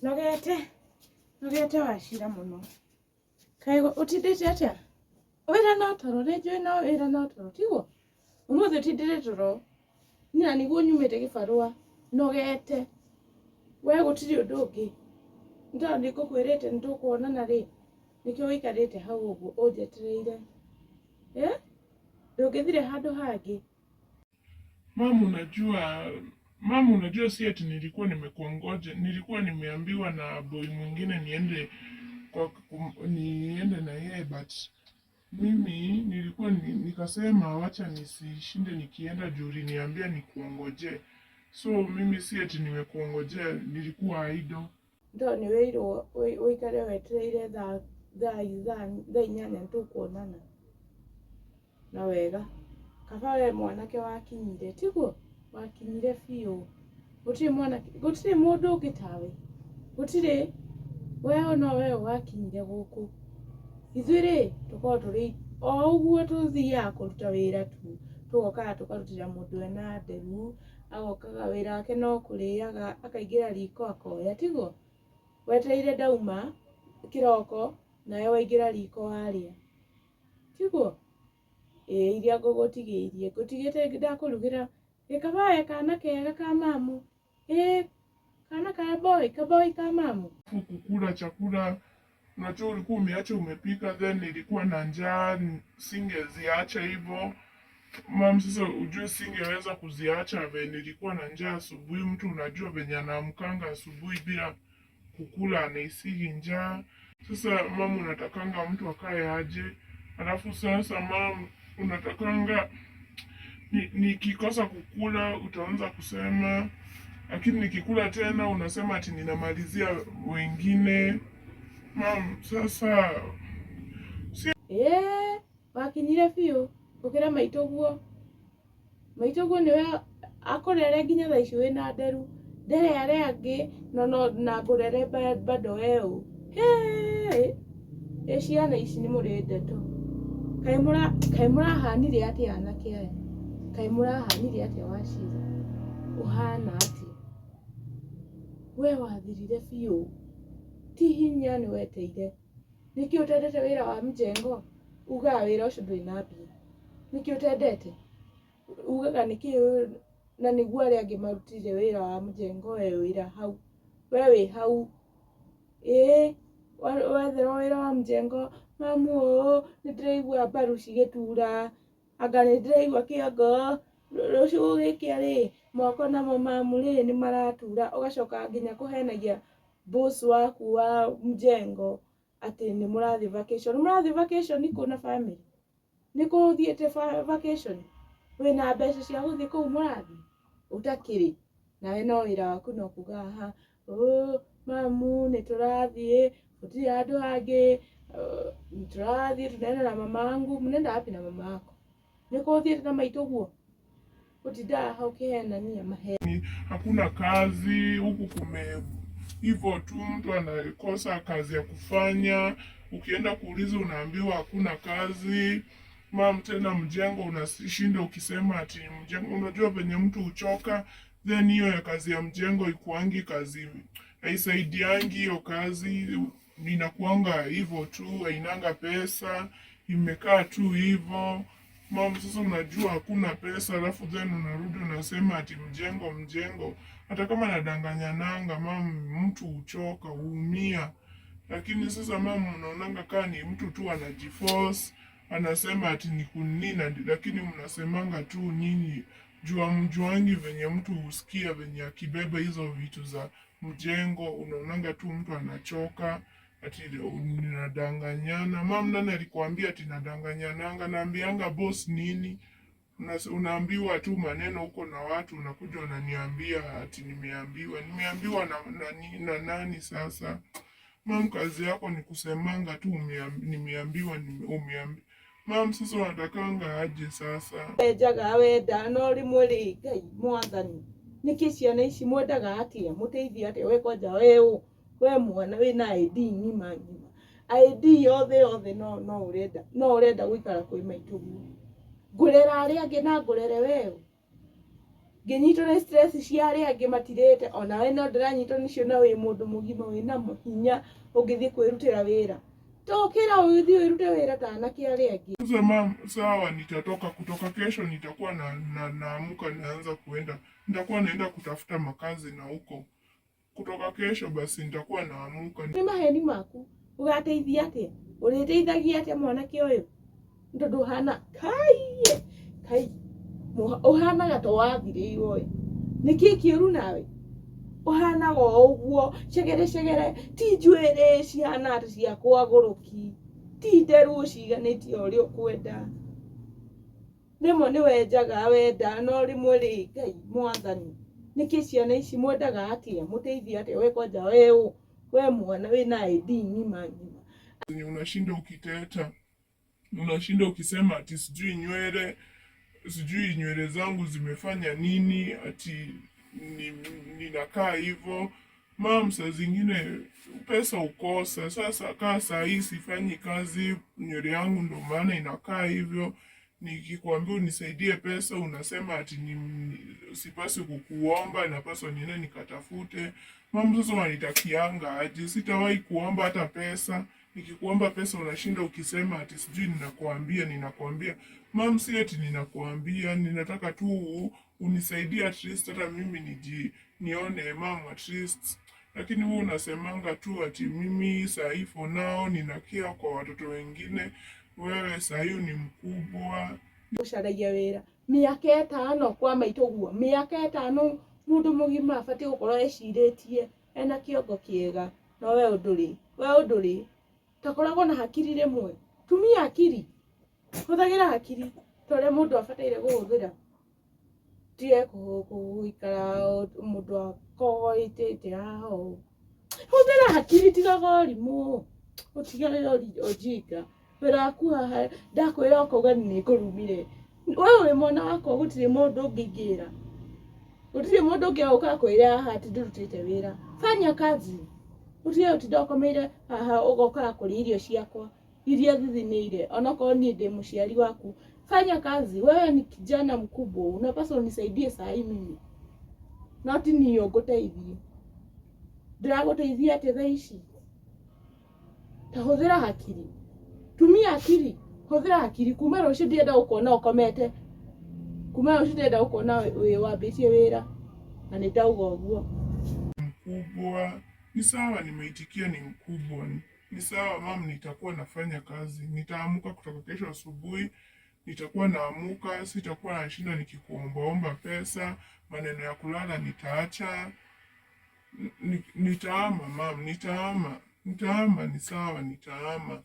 Nogete wacira muno. Kaĩ ũtindĩte atĩa? Wĩra no toro, nĩnjũĩ no wĩra no toro, tiguo? Ũmũthĩ ũtindĩte toro. Nina nĩguo nyumĩte gĩbarũa. Nogete. We gũtirĩ ũndũ ũngĩ. Nĩtondũ nĩngũkwĩrĩte nĩtũkuonana rĩ. Nĩkĩo wĩikarĩte hau ũguo ũnjetereire. Ndũngĩthire handũ hangĩ. Mama unajua si ati nilikuwa nimekuongoja, nilikuwa nimeambiwa na boy mwingine niende na yeye, but mimi nilikuwa nikasema wacha nisishinde nikienda juu uliniambia nikuongoje. So mimi si ati nimekuongojea, nilikuwa idle. Ndo nĩ wĩirwo wĩikare wetereire thaa 8 nĩtũkuonana. Na wega. Kaba we mwanake wakinyire, tiguo? Wakinyire biũ. Gũtirĩ mũndũ ũngĩ tawe. Gũtirĩ. We no we wakinyire gũkũ. Ithuĩ rĩ, tũkoragwo tũrĩ o ũguo tũthiaga kũruta wĩra tu. Tũgokaga tũkarutĩra mũndũ ena nderu, agokaga wĩra wake no kũrĩaga, akaingĩra riko akoya, tiguo? Wetereire ndauma kĩroko, nawe waingĩra riko warĩa. Tiguo? Iria ngũgũtigĩirie. Ngũtigĩte ndakũrugĩra. Kaba we kana kega ka mamu. Kana ka boy ka mamu. Kukula chakula, unajua ulikuwa umeacha umepika, then nilikuwa na njaa, singeziacha hivyo. Mama sasa ujue singeweza kuziacha venye nilikuwa na njaa asubuhi. Mtu unajua venye anaamkanga asubuhi bila kukula anahisigi njaa. Sasa mama unatakanga mtu akae aje. Alafu sasa mama unatakanga nikikosa kukula utaanza kusema, lakini nikikula tena unasema ati ninamalizia wengine. Mama sasa wakinyire biũ gũkĩra maitũguo. Maitũguo nĩwe akũrere nginya thaa ici wĩna nderu. Nderere angĩ na ngũrere bado weũ. Ciana ici nĩ mũrĩ ndeto. Kaĩ mũrahanire atĩa anake aya? Kaĩ mũrahanire atĩa wacira? Ũhana atĩa? We wathirire biũ. Ti hinya nĩ weteire. Nĩkĩ ũtendete wĩra wa mjengo? Ugaga wĩra ũcio ndũrĩ na mbia. Nĩkĩ ũtendete? Ugaga nĩkĩ na nĩguo arĩa angĩ marutire wĩra wa mjengo we wĩra hau. We wĩ hau. Wetherwo wĩra wa mjengo. Mamu nĩndĩraigua mbaru cigĩtura. Anga nĩndĩraigua kĩongo. Rũciũ gũgĩkĩa rĩ, moko namo mamu rĩ nĩmaratura. Ũgacoka nginya kũhenagia boss waku wa mjengo atĩ nĩ mũrathiĩ vacation. Mũrathiĩ vacation kũ na family? Nĩkũ ũthiĩte vacation? Wĩna mbeca cia gũthiĩ kũu mũrathiĩ? Ũtakĩrĩ. Nawe no wĩra waku no kuga haha. Mamu nĩtũrathiĩ, gũtirĩ handũ hangĩ. Tũrathiĩ tunaenda na mama wangu. Mnaenda wapi na mama wako? Nĩkũ ũthiĩte na maitũguo? Ũtindaga hau ũkĩhenania maheni. Hakuna kazi huku, hivyo tu mtu anakosa kazi ya kufanya. Ukienda kuuliza unaambiwa hakuna kazi. Mama tena mjengo unashinda ukisema ati mjengo. Unajua venye mtu uchoka, then hiyo ya kazi ya mjengo ikuangi kazi. Haisaidiangi hiyo kazi. Ninakuanga hivyo tu, hainanga pesa. Imekaa tu hivyo. Mama sasa unajua hakuna pesa, alafu then unarudi unasema ati mjengo. Hata kama nadanganyananga mama, mtu uchoka, uumia. Lakini sasa mama unaonanga kaa ni mtu tu anajiforce, anasema ati ni kunina, lakini mnasemanga tu nyinyi jua mjuangi venye mtu usikia venye akibeba hizo vitu za mjengo. Unaonanga tu mtu anachoka, ati ninadanganyana. Mama nani alikuambia ati nadanganyananga? Naambianga boss nini? Unaambiwa tu maneno huko na watu, unakuja unaniambia ati nimeambiwa na nani sasa? Mama kazi yako ni kusemanga tu nimeambiwa umeambiwa. Mama sasa unatakanga aje sasa? Njaga wenda no rimwe rĩ Ngai mwathani. Nĩkĩ ciana ici mwendaga atĩa? Mũteithie atĩa? We kwanja we mwana wĩna ID ng'ima. ID yothe no ũrenda gũikara kwĩ maitũguo. Ngũrera arĩa angĩ na ngũrere wewe. nginyitwo nĩ stress cia arĩa angĩ matirĩte, ona we no ndĩranyitwo nĩcio na wĩ mũndũ mũgima wĩna hinya ũngĩthiĩ kwĩrutĩra wĩra. Tokĩra ũgĩthiĩ wĩrute wĩra ta anake arĩa angĩ. Sasa mama, sawa, nitatoka kutoka kesho, nitakuwa naamuka naanza kuenda, nitakuwa naenda kutafuta makazi na huko kutoka kesho basi nitakuwa naamuka. Nĩ maheni maku ũgateithia atĩa? Ũrĩteithagia atĩa mwanake ũyũ? Tondũ ũhana kai ũhanaga to wathirĩirwo ĩ. Nĩkĩ kĩũru nawe? Ũhanaga ũguo cegere ti njuĩrĩ cihana atĩ cia kwagũrũki, ti nderu ũciganĩtie ũrĩa ũkwenda. Rĩmwe nĩ wenjaga wenda no rĩmwe rĩ Ngai Mwathani. Nĩkĩ ciana ici mwendaga atĩa? Mũteithie atĩa? We kwanja we mwana wĩna ID ng'ima. Unashinda ukiteta, unashinda ukisema ati sijui nywele zangu zimefanya nini, ati ninakaa hivyo. Mama, saa zingine pesa ukosa. Sasa kaa saa hii sifanyi kazi, nywele yangu ndo maana inakaa hivyo. Nikikwambia unisaidie pesa unasema ati sipasi kukuomba, napaswa niende nikatafute. Mama, sasa wanitakianga aje? Sitawahi kuomba hata pesa. Nikikuomba pesa unashinda ukisema ati sijui ninakuambia. Mama, si eti ninakuambia, ninataka tu unisaidie at least hata mimi nione mama at least. Lakini wewe unasemanga tu ati mimi sahi for now ninakia kwa watoto wengine. Wewe sahi ni mkubwa. Ucaragia wĩra mĩaka 5 kwa maitũ guo, mĩaka 5 mũndũ mũgima abatie gũkorwo ecirĩtie ena kĩongo kĩega. No we ũndũrĩ takoragwo na hakiri rĩmwe. Tumia hakiri, hũthagĩra hakiri tondũ mũndũ abataire kũhũthĩra. Tie gũikara mũndũ akogoitĩte haha ũũ. Hũthĩra hakiri, tiga ũrimũ, ũtigage ũjinga. Wĩra waku haha ndakwĩra ũkauga nĩngũrumire. Wewe wĩ mwana wakwa, gũtirĩ mũndũ ũngĩingĩra, gũtirĩ mũndũ ũngĩ agũka kwĩra haha atĩ ndũrutĩte wĩra. Fanya kazi. Gũtirĩ ũtinda ũkomeire haha ũgoka kũrĩa irio ciakwa iria thithinĩire. Onokorwo niĩ ndĩ mũciari waku, fanya kazi. Wewe ni kijana mkubwa, unapaswa unisaidie saa hii mimi, not ni ũngũteithie. Ndĩragũteithia atĩa thaa ici? Ta hũthĩra hakiri, tumia hakiri, hũthĩra hakiri. Kuma rũciũ ndirenda gũkuona ũkomete, kuma rũciũ ndirenda gũkuona wambĩtie wĩra, na nĩndauga ũguo. Mkubwa ni sawa, nimeitikia ni mkubwa. Ni sawa mama, nitakuwa nafanya kazi. Nitaamuka kutoka kesho asubuhi, nitakuwa naamuka, sitakuwa nashinda nikikuombaomba pesa. Maneno ya kulala nitaacha. Nitaama mama, nitaama. Ni sawa, nitaama.